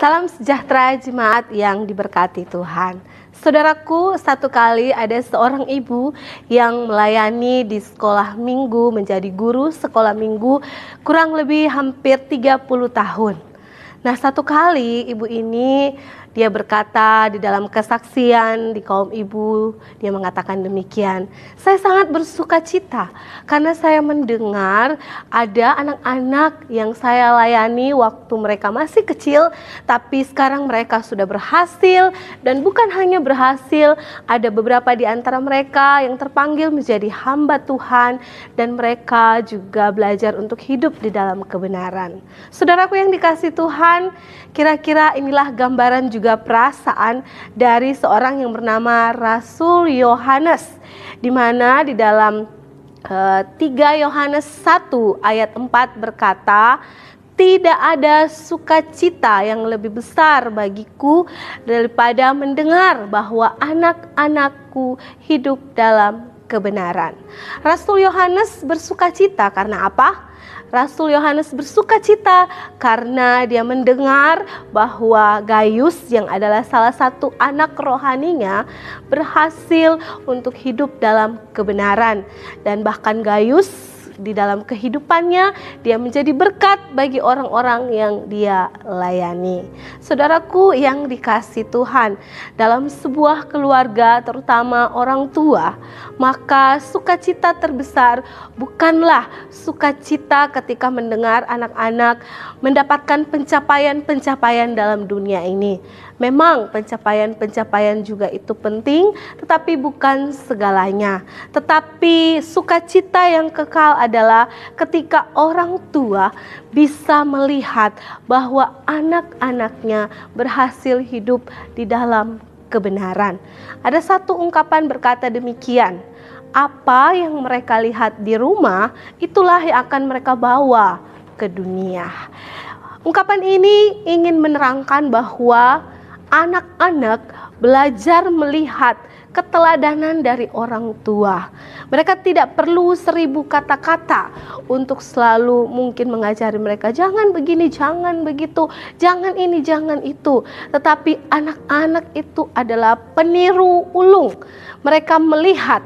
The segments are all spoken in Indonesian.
Salam sejahtera jemaat yang diberkati Tuhan. Saudaraku, satu kali ada seorang ibu yang melayani di sekolah minggu, menjadi guru sekolah minggu kurang lebih hampir 30 tahun. Nah, satu kali ibu ini dia berkata di dalam kesaksian di kaum ibu, dia mengatakan demikian. Saya sangat bersuka cita karena saya mendengar ada anak-anak yang saya layani waktu mereka masih kecil, tapi sekarang mereka sudah berhasil, dan bukan hanya berhasil, ada beberapa di antara mereka yang terpanggil menjadi hamba Tuhan, dan mereka juga belajar untuk hidup di dalam kebenaran. Saudaraku yang dikasihi Tuhan, kira-kira inilah gambaran juga perasaan dari seorang yang bernama Rasul Yohanes, di mana di dalam 3 Yohanes 1 ayat 4 berkata, "Tidak ada sukacita yang lebih besar bagiku daripada mendengar bahwa anak-anakku hidup dalam kebenaran." Rasul Yohanes bersukacita karena apa? Rasul Yohanes bersukacita karena dia mendengar bahwa Gaius yang adalah salah satu anak rohaninya berhasil untuk hidup dalam kebenaran, dan bahkan Gaius di dalam kehidupannya dia menjadi berkat bagi orang-orang yang dia layani. Saudaraku yang dikasihi Tuhan, dalam sebuah keluarga terutama orang tua, maka sukacita terbesar bukanlah sukacita ketika mendengar anak-anak mendapatkan pencapaian-pencapaian dalam dunia ini. Memang pencapaian-pencapaian juga itu penting, tetapi bukan segalanya. Tetapi sukacita yang kekal adalah ketika orang tua bisa melihat bahwa anak-anaknya berhasil hidup di dalam kebenaran. Ada satu ungkapan berkata demikian, apa yang mereka lihat di rumah, itulah yang akan mereka bawa ke dunia. Ungkapan ini ingin menerangkan bahwa anak-anak belajar melihat keteladanan dari orang tua. Mereka tidak perlu 1000 kata-kata untuk selalu mungkin mengajari mereka, jangan begini, jangan begitu, jangan ini, jangan itu. Tetapi anak-anak itu adalah peniru ulung. Mereka melihat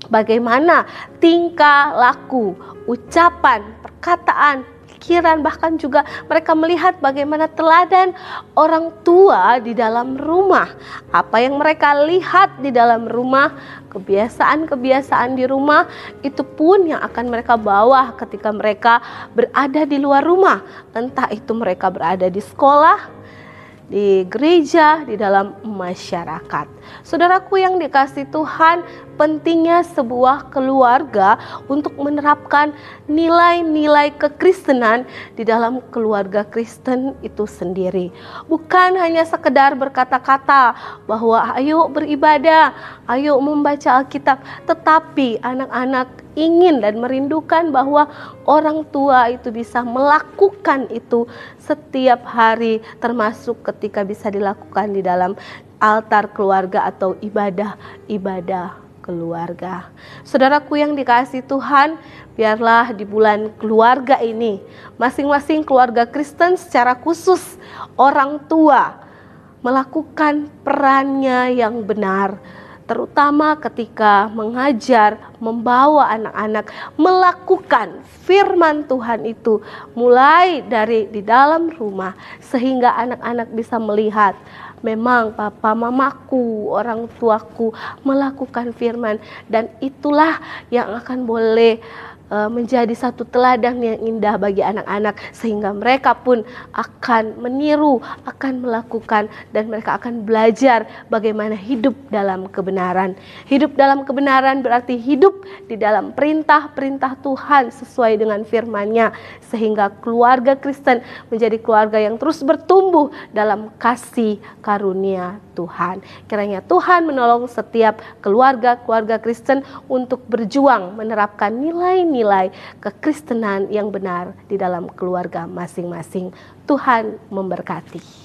bagaimana tingkah laku, ucapan, perkataan, pikiran, bahkan juga mereka melihat bagaimana teladan orang tua di dalam rumah. Apa yang mereka lihat di dalam rumah, kebiasaan-kebiasaan di rumah, itu pun yang akan mereka bawa ketika mereka berada di luar rumah. Entah itu mereka berada di sekolah, di gereja, di dalam masyarakat. Saudaraku yang dikasihi Tuhan, pentingnya sebuah keluarga untuk menerapkan nilai-nilai kekristenan di dalam keluarga Kristen itu sendiri. Bukan hanya sekedar berkata-kata bahwa ayo beribadah, ayo membaca Alkitab, tetapi anak-anak ingin dan merindukan bahwa orang tua itu bisa melakukan itu setiap hari, termasuk ketika bisa dilakukan di dalam altar keluarga atau ibadah-ibadah keluarga. Saudaraku yang dikasihi Tuhan, biarlah di bulan keluarga ini, masing-masing keluarga Kristen secara khusus orang tua melakukan perannya yang benar, terutama ketika mengajar, membawa anak-anak melakukan firman Tuhan itu mulai dari di dalam rumah, sehingga anak-anak bisa melihat memang papa mamaku, orang tuaku melakukan firman, dan itulah yang akan boleh menjadi satu teladan yang indah bagi anak-anak, sehingga mereka pun akan meniru, akan melakukan, dan mereka akan belajar bagaimana hidup dalam kebenaran. Hidup dalam kebenaran berarti hidup di dalam perintah-perintah Tuhan sesuai dengan firman-Nya, sehingga keluarga Kristen menjadi keluarga yang terus bertumbuh dalam kasih karunia Tuhan. Kiranya Tuhan menolong setiap keluarga-keluarga Kristen untuk berjuang menerapkan nilai-nilai kekristenan yang benar di dalam keluarga masing-masing. Tuhan memberkati.